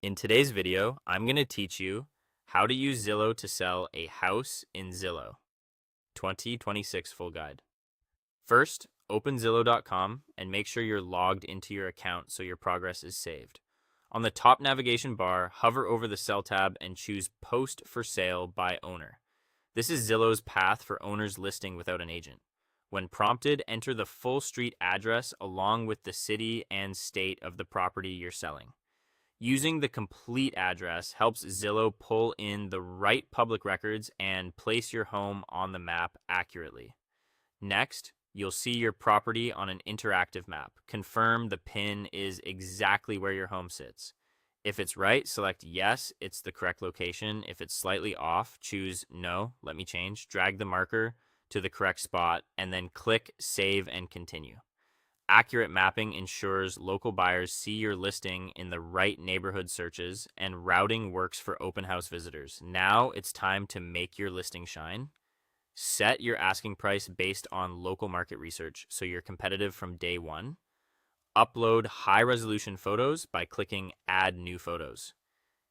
In today's video, I'm going to teach you how to use Zillow to sell a house in Zillow 2026 full guide. First, open Zillow.com and make sure you're logged into your account so your progress is saved. On the top navigation bar, hover over the Sell tab and choose Post for Sale by Owner. This is Zillow's path for owners listing without an agent. When prompted, enter the full street address along with the city and state of the property you're selling. Using the complete address helps Zillow pull in the right public records and place your home on the map accurately. Next, you'll see your property on an interactive map. Confirm the pin is exactly where your home sits. If it's right, select yes, it's the correct location. If it's slightly off, choose no, let me change. Drag the marker to the correct spot and then click save and continue. Accurate mapping ensures local buyers see your listing in the right neighborhood searches, and routing works for open house visitors. Now it's time to make your listing shine. Set your asking price based on local market research so you're competitive from day one. Upload high-resolution photos by clicking Add New Photos.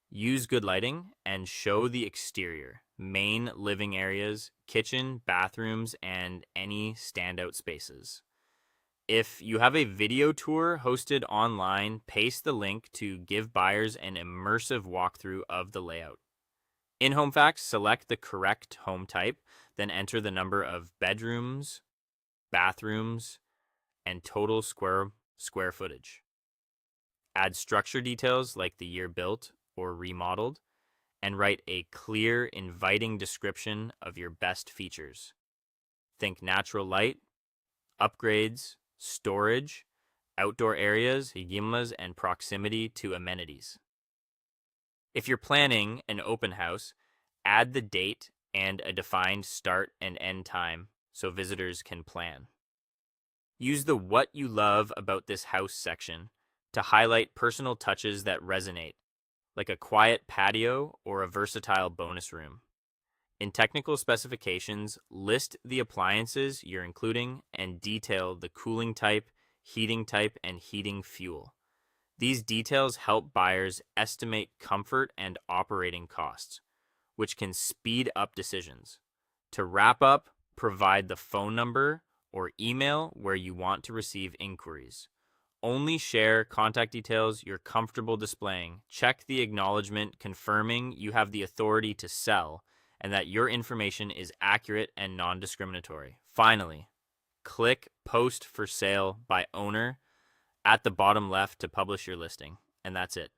Use good lighting and show the exterior, main living areas, kitchen, bathrooms, and any standout spaces. If you have a video tour hosted online, paste the link to give buyers an immersive walkthrough of the layout. In Home Facts, select the correct home type, then enter the number of bedrooms, bathrooms, and total square footage. Add structure details like the year built or remodeled, and write a clear, inviting description of your best features. Think natural light, upgrades, storage, outdoor areas, hygiemas, and proximity to amenities. If you're planning an open house, add the date and a defined start and end time so visitors can plan. Use the What You Love About This House section to highlight personal touches that resonate, like a quiet patio or a versatile bonus room. In technical specifications, list the appliances you're including and detail the cooling type, and heating fuel. These details help buyers estimate comfort and operating costs, which can speed up decisions. To wrap up, provide the phone number or email where you want to receive inquiries. Only share contact details you're comfortable displaying. Check the acknowledgement confirming you have the authority to sell and that your information is accurate and non-discriminatory. Finally, click Post for Sale by Owner at the bottom left to publish your listing. And that's it.